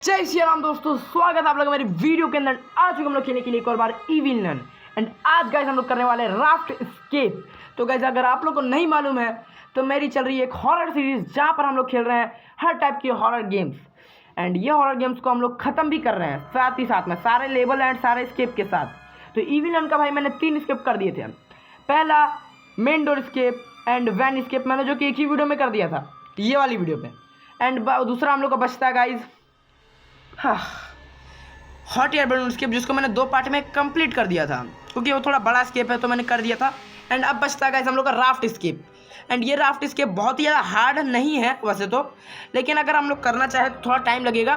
जय श्री राम दोस्तों, स्वागत है आप लोग मेरी वीडियो के अंदर। आज हम लोग खेलने के लिए एक और बार इविलन एंड आज गाइस हम लोग करने वाले हैं राफ्ट एस्केप। तो गाइस अगर आप लोग को नहीं मालूम है तो मेरी चल रही है एक हॉरर सीरीज जहां पर हम लोग खेल रहे हैं हर टाइप की हॉरर गेम्स एंड ये हॉरर गेम्स को हम लोग ख़त्म भी कर रहे हैं साथ ही साथ में सारे लेवल एंड सारे स्केप के साथ। तो इविलन का भाई मैंने 3 स्केप कर दिए थे। पहला main door escape and van escape मैंने जो कि एक ही वीडियो में कर दिया था, ये वाली वीडियो पे। एंड दूसरा हम लोग का बचता है guys hot air balloon escape, जिसको मैंने 2 पार्ट में कंप्लीट कर दिया था क्योंकि वो थोड़ा बड़ा स्केप है तो मैंने कर दिया था। एंड अब बचता है गाइस हम लोग का राफ्ट स्केप। एंड ये राफ्ट स्केप बहुत ही ज़्यादा हार्ड नहीं है वैसे तो, लेकिन अगर हम लोग करना चाहे तो थोड़ा टाइम लगेगा,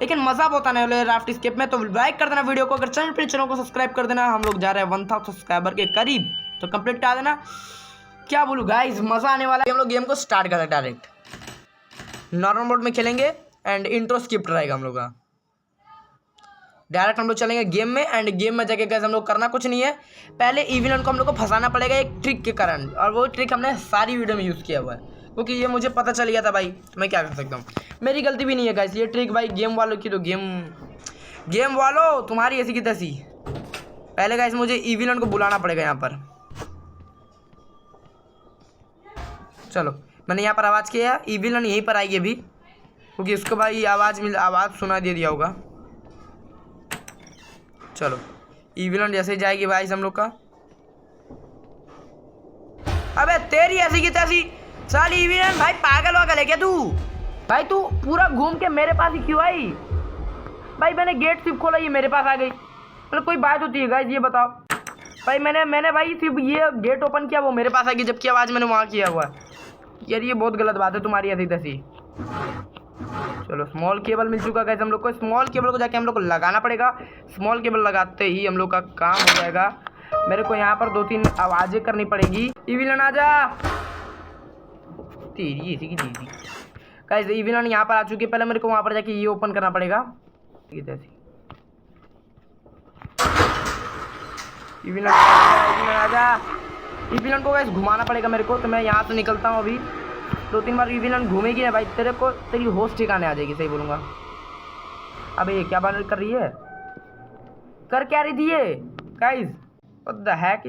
लेकिन मज़ा बहुत आने वाला है राफ्ट स्केप में। तो लाइक कर देना वीडियो को, अगर चैनल को सब्सक्राइब कर देना। हम लोग जा रहे हैं 1000 सब्सक्राइबर के करीब, तो कंप्लीट करा देना। क्या बोलूँ गाइस, मज़ा आने वाला है। हम लोग गेम को स्टार्ट करते हैं डायरेक्ट नॉर्मल मोड में खेलेंगे एंड इंट्रो स्किप रहेगा हम लोग का। डायरेक्ट हम लोग चलेंगे गेम में एंड गेम में जाके गाइस हम लोग करना कुछ नहीं है। पहले इविलन को हम लोग को फंसाना पड़ेगा एक ट्रिक के कारण, और वो ट्रिक हमने सारी वीडियो में यूज़ किया हुआ है क्योंकि ये मुझे पता चल गया था भाई, तो मैं क्या कर सकता हूँ, मेरी गलती भी नहीं है गाइस। ये ट्रिक भाई गेम वालों की, तो गेम वालों तुम्हारी ऐसी की तैसी। पहले गाइस मुझे इविलन को बुलाना पड़ेगा यहाँ पर। चलो मैंने यहाँ पर आवाज़ किया, इविलन यहीं पर आएगी अभी क्योंकि उसको भाई आवाज़ सुना दे दिया होगा। चलो इविलन जैसे ही जाएगी भाई हम लोग का। अबे तेरी ऐसी की तैसी साली इविलन, भाई पागल वागल है क्या तू? भाई तू पूरा घूम के मेरे पास ही क्यों आई? भाई मैंने गेट सिर्फ खोला, ये मेरे पास आ गई। मतलब कोई बात होती है गाइस, ये बताओ भाई। मैंने भाई सिर्फ ये गेट ओपन किया, वो मेरे पास आ गई, जबकि आवाज़ मैंने वहाँ किया हुआ है। यार ये बहुत गलत बात है तुम्हारी ऐसी तैसी। चलो स्मॉल केबल मिल चुका गाइस हम लोग को। स्मॉल केबल को जाके हम लोग को लगाना पड़ेगा। स्मॉल केबल लगाते ही हम लोग का काम हो जाएगा। मेरे को यहाँ पर 2-3 आवाज़ें करनी पड़ेगी। इविलन आजा, तेरी ऐसी की दीदी। गाइस इविलन यहाँ पर आ चुकी है, पहले मेरे को वहाँ पर जाके ये ओपन करना पड़ेगा। इविलन आजा, इविलन को गाइस घुमाना पड़ेगा मेरे को। तो मैं यहाँ से निकलता हूँ अभी। 2-3 बार इविलन घूमेगी ना भाई, तेरी होश ठिकाने आ जाएगी, सही बोलूँगा। अबे ये क्या बन कर रही है, कर क्या रही थी ये गाइस? व्हाट द हेक,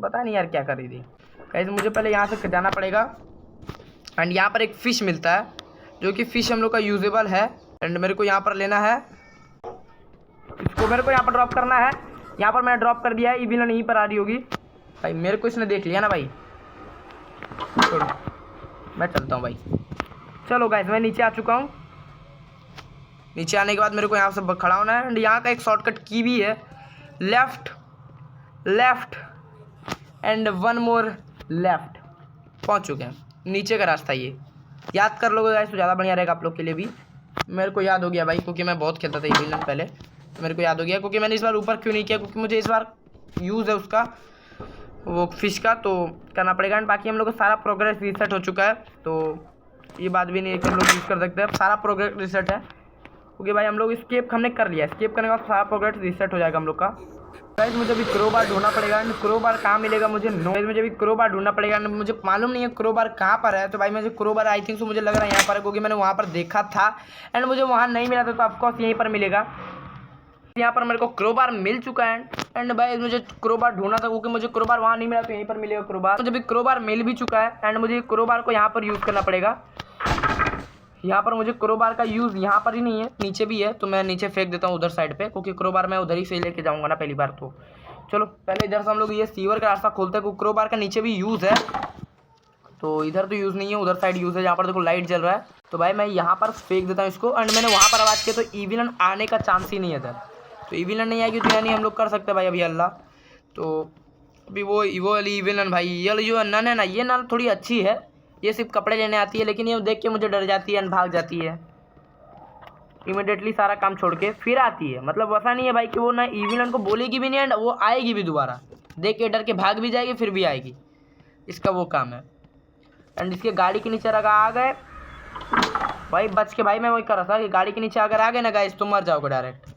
पता नहीं यार क्या कर रही थी गाइस। मुझे पहले यहाँ से जाना पड़ेगा एंड यहाँ पर एक फ़िश मिलता है जो कि फ़िश हम लोग का यूजेबल है। एंड मेरे को यहाँ पर लेना है, इसको मेरे को यहाँ पर ड्रॉप करना है। यहाँ पर मैंने ड्रॉप कर दिया है, इविलन यहीं पर आ रही होगी भाई। मेरे को इसने देख लिया ना भाई, छोड़ो मैं चलता हूँ भाई। चलो गाइस मैं नीचे आ चुका हूँ। नीचे आने के बाद मेरे को यहाँ से खड़ा होना है एंड यहाँ का एक शॉर्टकट की भी है, लेफ्ट एंड 1 मोर लेफ्ट। पहुँच चुके हैं, नीचे का रास्ता ये याद कर लोगे गाइस तो ज़्यादा बढ़िया रहेगा आप लोग के लिए भी। मेरे को याद हो गया भाई क्योंकि मैं बहुत खेलता था इविलन पहले, तो मेरे को याद हो गया। क्योंकि मैंने इस बार ऊपर क्यों नहीं किया, क्योंकि मुझे इस बार यूज़ है उसका वो फिश का, तो करना पड़ेगा। एंड बाकी हम लोग का सारा प्रोग्रेस रीसेट हो चुका है, तो ये बात भी नहीं है कि हम लोग यूज़ कर सकते हैं। सारा प्रोग्रेस रीसेट है क्योंकि भाई हम लोग स्केप हमने कर लिया। स्केप करने के बाद सारा प्रोग्रेस रीसेट हो जाएगा हम लोग का। गाइस मुझे अभी क्रोबार ढूंढना पड़ेगा एंड क्रोबार कहाँ मिलेगा मुझे मुझे अभी क्रोबार ढूंढना पड़ेगा एंड मुझे मालूम नहीं है क्रोबार कहाँ पर है। तो भाई मुझे क्रोबार आई थिंक तो मुझे लग रहा है यहाँ पर है क्योंकि मैंने वहाँ पर देखा था एंड मुझे वहाँ नहीं मिला था, तो ऑफकोर्स यहीं पर मिलेगा। यहाँ पर मेरे को क्रोबार मिल चुका है एंड भाई मुझे क्रोबार ढूंढना था क्योंकि मुझे क्रोबार वहाँ नहीं मिला, तो यहीं पर मिलेगा क्रोबार। मुझे भी क्रोबार मिल भी चुका है एंड मुझे क्रोबार को यहाँ पर यूज़ करना पड़ेगा। यहाँ पर मुझे क्रोबार का यूज़ यहाँ पर ही नहीं है, नीचे भी है, तो मैं नीचे फेंक देता हूँ उधर साइड पे, क्योंकि क्रोबार मैं उधर ही से लेके जाऊँगा ना पहली बार। तो चलो पहले इधर से हम लोग ये सीवर का रास्ता खोलते हैं, क्योंकि क्रोबार का नीचे भी यूज़ है। तो इधर तो यूज़ नहीं है, उधर साइड यूज़ है जहाँ पर देखो लाइट जल रहा है। तो भाई मैं यहाँ पर फेंक देता हूँ इसको एंड मैंने वहाँ पर आवाज़ किया, तो इविलन आने का चांस ही नहीं है इधर। तो इविलन नहीं आएगी तो यानी हम लोग कर सकते हैं भाई अभी अल्लाह। तो अभी वो वाली इविलन भाई, ये जो नन है ना, ये नन थोड़ी अच्छी है, ये सिर्फ कपड़े लेने आती है, लेकिन ये देख के मुझे डर जाती है एंड भाग जाती है इमीडिएटली, सारा काम छोड़ के फिर आती है। मतलब वैसा नहीं है भाई कि वो ना इविलन को बोलेगी भी नहीं एंड वो आएगी भी दोबारा, देख के डर के भाग भी जाएगी फिर भी आएगी, इसका वो काम है। एंड इसके गाड़ी के नीचे अगर आ गए भाई बच के, भाई मैं वही कर रहा था कि गाड़ी के नीचे अगर आ गए ना गाइस तो मर जाओगे डायरेक्ट,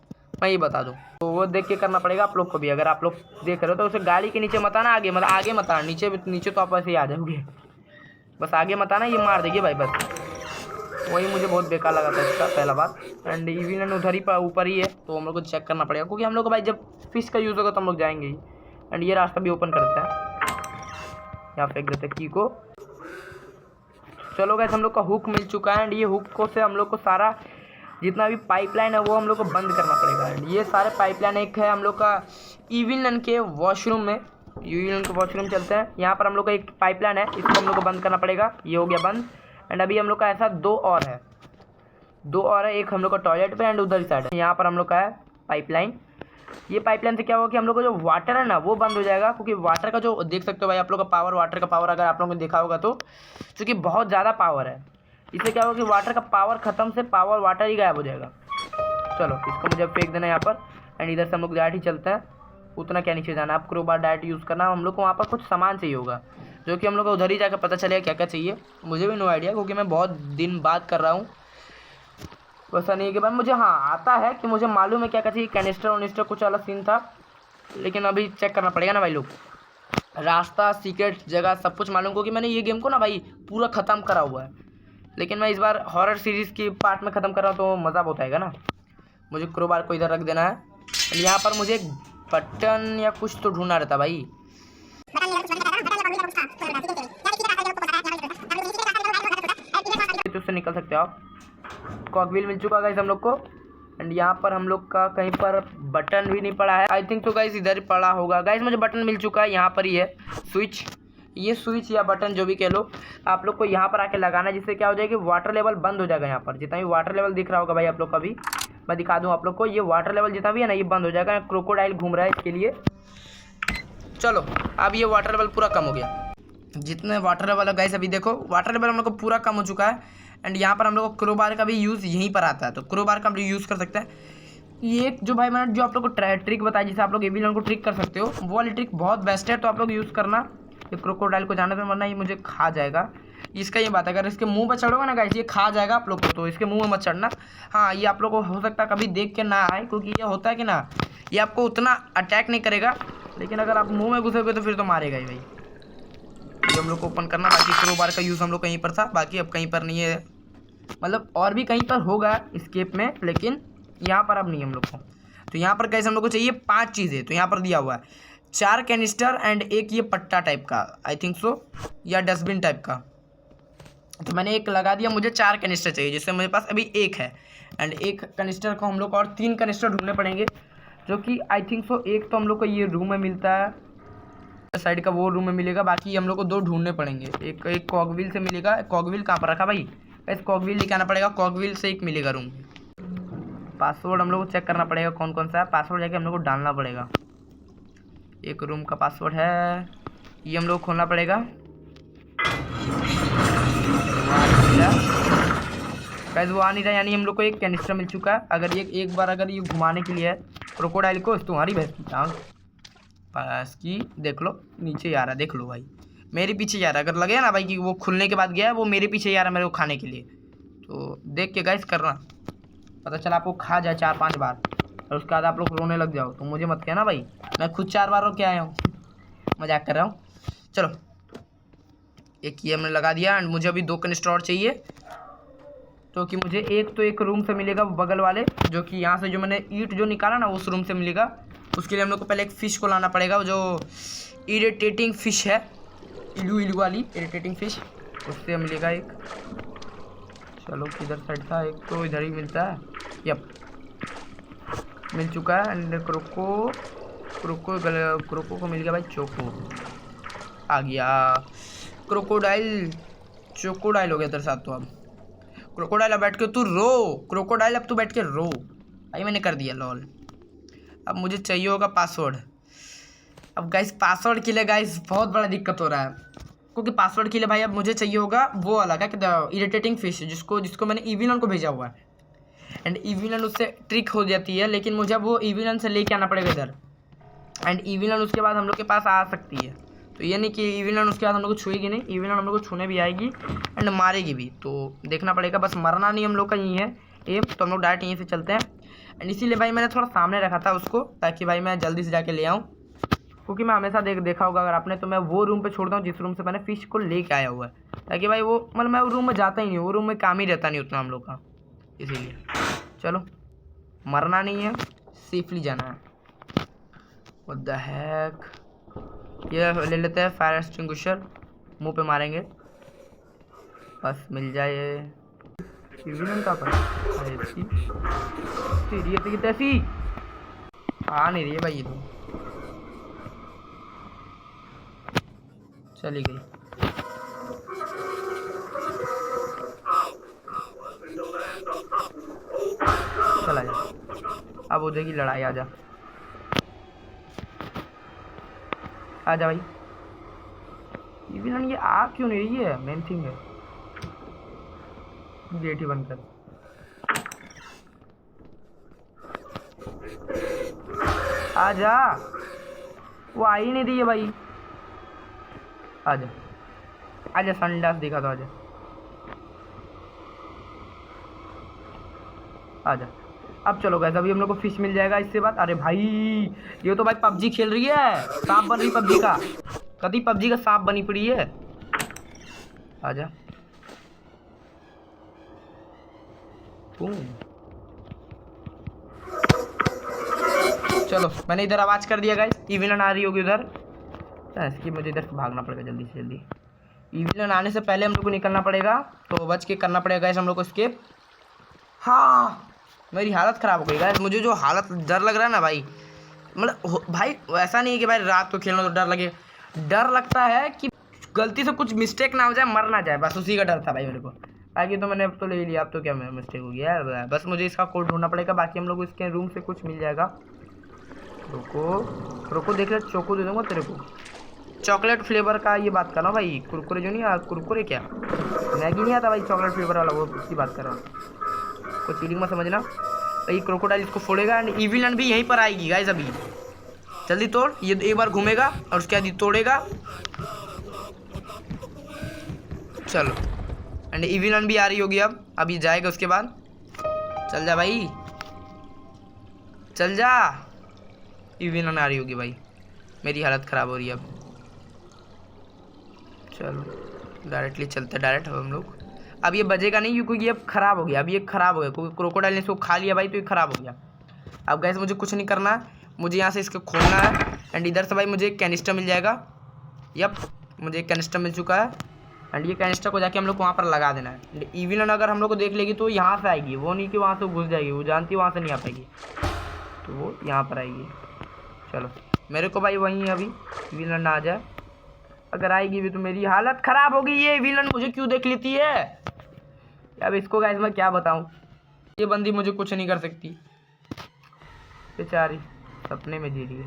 मैं ये बता दूँ। तो वो देख के करना पड़ेगा आप लोग को भी। अगर आप लोग देख रहे हो तो उसे गाड़ी के नीचे मत आना, आगे मत आना, नीचे तो आप ऐसे ही आ जाओगे, बस आगे मत आना, ये मार देगी भाई बस। वही मुझे बहुत बेकार लगा था इसका पहला बात। एंड इविलन उधर ही ऊपर ही है, तो हम लोग को चेक करना पड़ेगा, क्योंकि हम लोग को भाई जब फिश का यूज़ होगा तो हम लोग जाएंगे ही। एंड ये रास्ता भी ओपन करता है, यहाँ फेंक देते की को। चलो गाइस, हम लोग का हुक मिल चुका है। एंड ये हुक को से हम लोग को सारा जितना भी पाइपलाइन है वो हम लोग को बंद करना पड़ेगा। एंड ये सारे पाइपलाइन एक है हम लोग का इविलन के वॉशरूम में। इविलन के वॉशरूम चलते हैं, यहाँ पर हम लोग का एक पाइपलाइन है, इसको हम लोग को बंद करना पड़ेगा। ये हो गया बंद। एंड अभी हम लोग का ऐसा दो और है, एक हम लोग का टॉयलेट पे एंड उधर ही साइड है। यहाँ पर हम लोग का है पाइपलाइन। ये पाइपलाइन से क्या होगा कि हम लोग का जो वाटर है ना वो बंद हो जाएगा, क्योंकि वाटर का जो देख सकते हो भाई आप लोग का पावर, वाटर का पावर अगर आप लोगों ने देखा होगा तो चूँकि बहुत ज़्यादा पावर है, इससे क्या होगा कि वाटर का पावर ख़त्म से पावर वाटर ही गायब हो जाएगा। चलो इसको मुझे फेंक देना है यहाँ पर। एंड इधर से हम लोग डायरेक्ट ही चलते हैं, उतना क्या नीचे जाना है, आप क्रोबार डायरेक्ट यूज़ करना। हम लोग को वहाँ पर कुछ सामान चाहिए होगा, जो कि हम लोग को उधर ही जाकर पता चलेगा क्या क्या चाहिए। मुझे भी नो आइडिया, क्योंकि मैं बहुत दिन बाद कर रहा हूँ। वैसा नहीं है कि भाई मुझे हाँ आता है कि मुझे मालूम है क्या क्या चाहिए। कैनिस्टर वनिस्टर कुछ अलग सीन था, लेकिन अभी चेक करना पड़ेगा ना भाई लोग। रास्ता, सीक्रेट जगह सब कुछ मालूम, क्योंकि मैंने ये गेम को ना भाई पूरा ख़त्म करा हुआ है, लेकिन मैं इस बार हॉरर सीरीज़ की पार्ट में ख़त्म कर रहा हूँ तो मज़ा बहुत आएगा ना। मुझे क्रोबार को इधर रख देना है। यहाँ पर मुझे एक बटन या कुछ तो ढूंढना रहता भाई। तो उससे निकल सकते हो आप। कॉकव्हील मिल चुका गाइस हम लोग को। एंड यहाँ पर हम लोग का कहीं पर बटन भी नहीं पड़ा है, आई थिंक तो गाइस इधर ही पड़ा होगा। गाइस मुझे बटन मिल चुका है, यहाँ पर ही है स्विच। ये स्विच या बटन जो भी कह लो, आप लोग को यहाँ पर आके लगाना है, जिससे क्या हो जाएगा कि वाटर लेवल बंद हो जाएगा। यहाँ पर जितना भी वाटर लेवल दिख रहा होगा भाई आप लोग का भी, मैं दिखा दूँ आप लोग को, ये वाटर लेवल जितना भी है ना ये बंद हो जाएगा। क्रोकोडाइल घूम रहा है इसके लिए। चलो अब ये वाटर लेवल पूरा कम हो गया। जितने वाटर लेवल है गाइस, अभी देखो वाटर लेवल हम लोग को पूरा कम हो चुका है। एंड यहाँ पर हम लोग को क्रोबार का भी यूज़ यहीं पर आता है, तो क्रोबार का हम लोग यूज़ कर सकते हैं। ये एक जो भाई मैंने जो आप लोग को ट्रिक बताई, जिसे आप लोग एविलन को ट्रिक कर सकते हो, वो वाली ट्रिक बहुत बेस्ट है, तो आप लोग यूज़ करना। ये क्रोकोडाइल को जाने दो, वरना ये मुझे खा जाएगा। इसका ये बात है, अगर इसके मुंह पर चढ़ोगे ना गाइस ये खा जाएगा आप लोग को, तो इसके मुंह में मत चढ़ना। हाँ ये आप लोग को हो सकता है कभी देख के ना आए, क्योंकि ये होता है कि ना ये आपको उतना अटैक नहीं करेगा, लेकिन अगर आप मुँह में घुसेगे तो फिर तो मारेगा ही भाई। ये हम लोग को ओपन करना। बाकी क्रोबार का यूज़ हम लोग कहीं पर था, बाकी अब कहीं पर नहीं है, मतलब और भी कहीं पर होगा स्केप में, लेकिन यहाँ पर अब नहीं हम लोग को। तो यहाँ पर कैसे हम लोग को चाहिए 5 चीज़ें, तो यहाँ पर दिया हुआ है 4 कैनिस्टर एंड एक ये पट्टा टाइप का, आई थिंक सो, या डस्टबिन टाइप का। तो मैंने एक लगा दिया, मुझे 4 कैनिस्टर चाहिए, जिससे मेरे पास अभी 1 है। एंड एक कैनिस्टर को हम लोग को और 3 कैनिस्टर ढूंढने पड़ेंगे, जो कि आई थिंक सो एक तो हम लोग को ये रूम में मिलता है, साइड का वो रूम में मिलेगा, बाकी हम लोग को 2 ढूंढने पड़ेंगे। एक कॉकव्हील से मिलेगा। कॉकव्हील कहाँ पर रखा भाई, इस कॉकव्हील लेके आना पड़ेगा, कॉकव्हील से एक मिलेगा रूम। पासवर्ड हम लोग को चेक करना पड़ेगा कौन कौन सा है, पासवर्ड जाके हम लोग को डालना पड़ेगा। एक रूम का पासवर्ड है, ये हम लोग को खोलना पड़ेगा। गाइस वो आ नहीं रहा, यानी हम लोग को एक कैनिस्टर मिल चुका है। अगर ये एक बार अगर ये घुमाने के लिए है क्रोकोडाइल को, तुम्हारी भैंस की टांग पास की देख लो, नीचे आ रहा है, देख लो भाई मेरे पीछे जा रहा है। अगर लगे ना भाई कि वो खुलने के बाद गया है, वो मेरे पीछे जा रहा है मेरे को खाने के लिए, तो देख के गाइस करना। पता चला आपको खा जाए 4-5 बार और उसके बाद आप लोग रोने लग जाओ, तो मुझे मत कहना भाई, मैं खुद 4 बार रो के आया हूँ, मजाक कर रहा हूँ। चलो एक ये हमने लगा दिया। एंड मुझे अभी 2 कैनिस्टर और चाहिए, तो कि मुझे एक रूम से मिलेगा बगल वाले, जो कि यहाँ से जो मैंने ईंट जो निकाला ना उस रूम से मिलेगा। उसके लिए हम लोग को पहले एक फ़िश को लाना पड़ेगा, जो इरिटेटिंग फ़िश है, इलू वाली इरिटेटिंग फ़िश, उससे मिलेगा एक। चलो किधर साइड था, एक तो इधर ही मिलता है, यप मिल चुका है। एंड क्रोको को मिल गया भाई चोको, आ गया क्रोकोडाइल, चोकोडाइल हो गया तेरे साथ। तो अब क्रोकोडाइल अब बैठ के तू रो, क्रोकोडाइल अब तू बैठ के रो भाई, मैंने कर दिया लॉल। अब मुझे चाहिए होगा पासवर्ड। अब गाइस पासवर्ड के लिए गाइस बहुत बड़ा दिक्कत हो रहा है, क्योंकि पासवर्ड के लिए भाई अब मुझे चाहिए होगा वो वाला क्या इरिटेटिंग फिश, जिसको मैंने इविलन को भेजा हुआ है। एंड इविलन उससे ट्रिक हो जाती है, लेकिन मुझे अब वो इविलन से लेके आना पड़ेगा इधर। एंड इविलन उसके बाद हम लोग के पास आ सकती है, तो ये नहीं कि इविलन उसके बाद हम लोग को छुएगी नहीं, इविलन हम लोग को छूने भी आएगी एंड मारेगी भी, तो देखना पड़ेगा। बस मरना नहीं हम लोग का यही है एम, तो हम लोग डायरेक्ट यहीं से चलते हैं। एंड इसीलिए भाई मैंने थोड़ा सामने रखा था उसको, ताकि भाई मैं जल्दी से जाके ले आऊँ। क्योंकि मैं हमेशा देखा होगा अगर आपने, तो मैं वो रूम पे छोड़ता हूँ जिस रूम से मैंने फिश को लेके आया हुआ है, ताकि भाई वो मतलब मैं वो रूम में जाता ही नहीं, वो रूम में काम ही रहता नहीं उतना हम लोग का, इसीलिए। चलो मरना नहीं है, सेफली जाना है। व्हाट द हैक, ये ले लेते हैं फायर एक्सटिंग्विशर, मुंह पे मारेंगे बस मिल जाए। विलन का पर तेरी तैसी आ नहीं रही है भाई, ये तो चली गई। चला जा, अब हो जाएगी लड़ाई। आजा आजा भाई। ये विलन ये आ क्यों नहीं रही है, मेन थिंग है। गेट ही बंद कर। आजा, वो आ ही नहीं रही है भाई। आजा आजा, संडास दिखा दो, आजा आजा। अब चलो गाइस, अभी हम लोग को फिश मिल जाएगा इससे बाद। अरे भाई ये तो भाई पबजी खेल रही है, सांप बन रही पबजी का, कभी पबजी का सांप बनी पड़ी है। आजा चलो, मैंने इधर आवाज कर दिया गाइस, इविलन आ रही होगी उधर, इसकी मुझे इधर से भागना पड़ेगा जल्दी से जल्दी। इविलन आने से पहले हम लोग को निकलना पड़ेगा, तो बच के करना पड़ेगा गाइस हम लोग को स्केप। हाँ मेरी हालत ख़राब हो गई गाइस, मुझे जो हालत डर लग रहा है ना भाई, मतलब भाई ऐसा नहीं है कि भाई रात को खेलना तो डर लगे, डर लगता है कि गलती से कुछ मिस्टेक ना हो जाए, मर ना जाए, बस उसी का डर था भाई मेरे को। बाकी तो मैंने अब तो ले लिया, अब तो क्या मिस्टेक हो गया, बस मुझे इसका कोड ढूंढना पड़ेगा, बाकी हम लोग इसके रूम से कुछ मिल जाएगा। रुको देख ले, चोको दे दूँगा तेरे को, चॉकलेट फ्लेवर का। ये बात कर रहा हूँ भाई, कुरकुरे जो नहीं, कुरकुरे क्या मैगी नहीं आता भाई, चॉकलेट फ्लेवर वाला, वो उसकी बात कर रहा हूँ, कोई चीटिंग मत समझना भाई। क्रोकोडाइल इसको फोड़ेगा एंड इविलन भी यहीं पर आएगी गाइस। अभी जल्दी तोड़, ये एक बार घूमेगा और उसके बाद तोड़ेगा। चलो एंड इविलन भी आ रही होगी, अब अभी जाएगा उसके बाद। चल जा भाई, चल जा, इविलन आ रही होगी भाई, मेरी हालत ख़राब हो रही है अब। चलो डायरेक्टली चलते, डायरेक्ट हम लोग। अब ये बजेगा नहीं क्योंकि ये अब ख़राब हो गया, अब ये ख़राब हो गया क्योंकि क्रोकोडाइल ने इसको खा लिया भाई, तो ये ख़राब हो गया। अब गैस मुझे कुछ नहीं करना है, मुझे यहाँ से इसको खोलना है एंड इधर से भाई मुझे एक कैनिस्टर मिल जाएगा। यप, मुझे एक कैनिस्टर मिल चुका है एंड ये कैनिस्टर को जाके हम लोग को वहाँ पर लगा देना है। इविलन अगर हम लोग को देख लेगी तो यहाँ से आएगी, वो नहीं कि वहाँ से घुस जाएगी, वो जानती है वहाँ से नहीं आ पाएगी, तो वो यहाँ पर आएगी। चलो मेरे को भाई वहीं अभी विलन ना आ जाए, अगर आएगी भी तो मेरी हालत ख़राब होगी। ये विलन मुझे क्यों देख लेती है, अब इसको गाइस मैं क्या बताऊं, ये बंदी मुझे कुछ नहीं कर सकती, बेचारी सपने में जी रही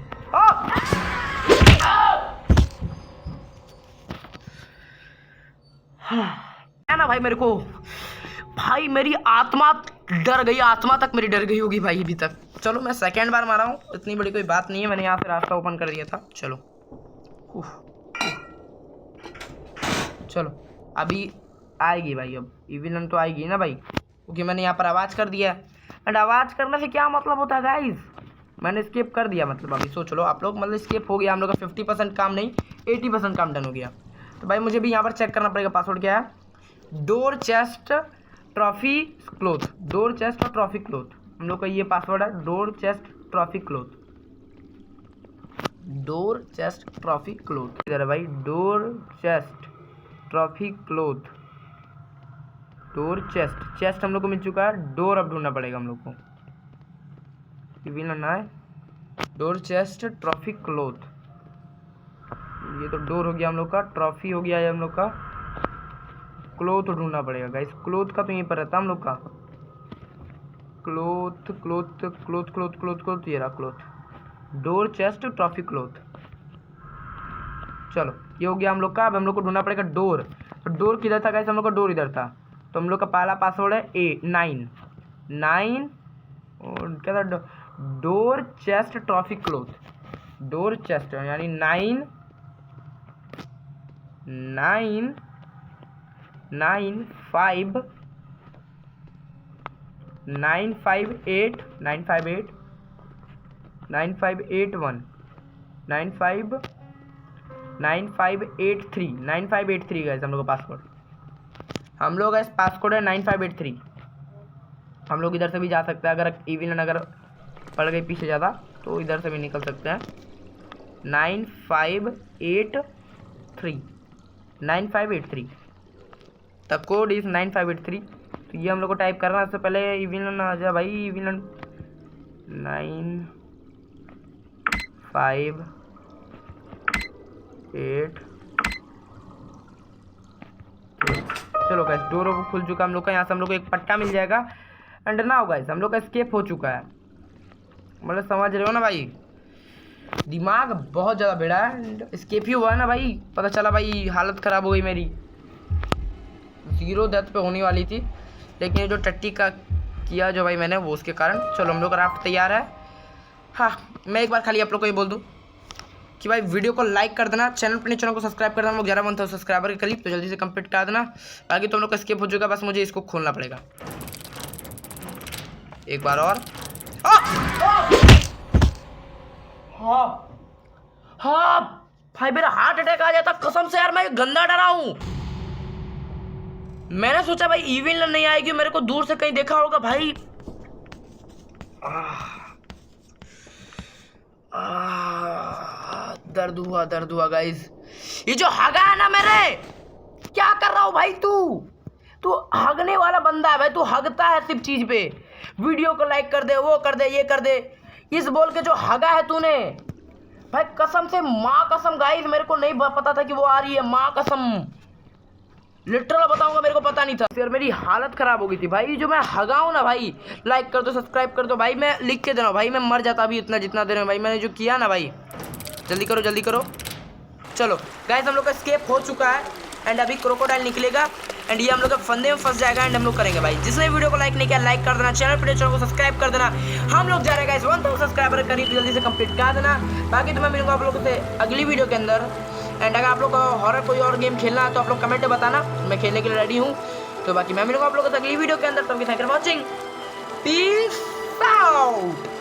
है ना भाई। मेरे को भाई मेरी आत्मा डर गई, आत्मा तक मेरी डर गई होगी भाई अभी तक। चलो मैं सेकेंड बार मारा हूँ, इतनी बड़ी कोई बात नहीं है, मैंने यहाँ से रास्ता ओपन कर दिया था। चलो चलो अभी आएगी भाई, अब इविलन तो आएगी ना भाई, क्योंकि मैंने यहाँ पर आवाज़ कर दिया एंड आवाज़ करने से क्या मतलब होता है गाइस, मैंने स्किप कर दिया, मतलब अभी सोच लो आप लोग, मतलब स्किप हो गया हम लोग का 50% काम नहीं 80% काम डन हो गया। तो भाई मुझे भी यहाँ पर चेक करना पड़ेगा पासवर्ड क्या है, door chest trophy cloth, door chest और ट्रॉफी क्लोथ, हम लोग का ये पासवर्ड है, door chest trophy cloth, door chest trophy cloth, इधर है भाई, door chest trophy cloth, door chest हम लोग को मिल चुका है, डोर अब ढूंढना पड़ेगा हम लोग को, ना है डोर चेस्ट ट्रॉफी क्लोथ, ये तो डोर हो गया हम लोग का, ट्रॉफी हो गया है हम लोग का, क्लोथ ढूंढना पड़ेगा गाइस, क्लोथ का तो यहीं पर रहता हम लोग का, cloth cloth cloth cloth cloth cloth, ये रहा cloth, door chest trophy cloth. चलो ये हो गया हम लोग का, अब हम लोग को ढूंढना पड़ेगा डोर, तो डोर किधर था गाइस, हम लोग का डोर इधर था, तो हम लोग का पहला पासवर्ड है 9 और क्या था, door chest trophy cloth, door chest यानी 958 1, 9583 गाइस हम लोग का पासवर्ड। हम लोग गाइस पासवर्ड है 9583। हम लोग इधर से भी जा सकते हैं, अगर इविलन अगर पड़ गई पीछे ज़्यादा तो इधर से भी निकल सकते हैं। 9583 द कोड इज 9583। तो ये हम लोग को टाइप करना है। उससे पहले इविलन आ जा भाई, इविलन 9583। चलो गाइस डोर खुल चुका हम लोग का। यहाँ से हम लोग को एक पट्टा मिल जाएगा। एंड नाउ गाइस हम लोग का एस्केप हो चुका है। मतलब समझ रहे हो ना भाई, दिमाग बहुत ज़्यादा बेड़ा है। एस्केप ही हुआ है ना भाई, पता चला भाई हालत ख़राब हो गई मेरी। 0 डेथ पे होने वाली थी, लेकिन ये जो टट्टी का किया जो भाई मैंने वो उसके कारण। चलो हम लोग का राफ्ट तैयार है। हाँ मैं एक बार खाली आप लोग को ये बोल दूँ कि भाई वीडियो को लाइक कर देना, चैनल को सब्सक्राइब कर देना। हम लोग 11 1000 सब्सक्राइबर के करीब, तो जल्दी से कंप्लीट कर देना। बाकी तो हम लोग का स्किप हो चुका, बस मुझे इसको खोलना पड़ेगा एक बार और। हाँ भाई मेरा हार्ट अटैक आ जाता कसम से यार, मैं गंदा डरा हूँ। मैंने सोचा भाई इविल नहीं आएगी, मेरे को दूर से कहीं देखा होगा भाई। दर्द हुआ गाइस। ये जो हगा है ना मेरे, क्या कर रहा हो भाई तू हगने वाला बंदा है भाई। तू हगता है सिर्फ चीज पे, वीडियो को लाइक कर दे, वो कर दे, ये कर दे, इस बोल के जो हगा है तूने भाई। कसम से माँ कसम गाइस, मेरे को नहीं पता था कि वो आ रही है। माँ कसम लिटरल बताऊंगा, मेरे को पता नहीं था यार। मेरी हालत खराब हो गई थी भाई। जो मैं हगाऊं ना भाई, लाइक कर दो, सब्सक्राइब कर दो भाई। मैं लिख के दे रहा हूँ भाई, मैं मर जाता अभी इतना जितना देर में भाई मैंने जो किया ना भाई। जल्दी करो। चलो गाइस हम लोग का एस्केप हो चुका है। एंड अभी क्रोकोडाइल निकलेगा एंड ये हम लोग का फंदे में फंस जाएगा। एंड हम लोग करेंगे भाई। जिसने वीडियो को लाइक नहीं किया लाइक कर देना, चैनल को सब्सक्राइब कर देना। हम लोग जा रहे हैं गाइस 1000 सब्सक्राइबर करीब, जल्दी से कंप्लीट कर देना। बाकी तो मैं मिलूंगा आप लोगों से अगली वीडियो के अंदर। एंड अगर आप लोग को हॉरर कोई और गेम खेलना है तो आप लोग कमेंट में बताना, मैं खेलने के लिए रेडी हूँ। तो बाकी मैं मिलूंगा आप लोगों से अगली वीडियो के अंदर। तो thank you for watching, peace out.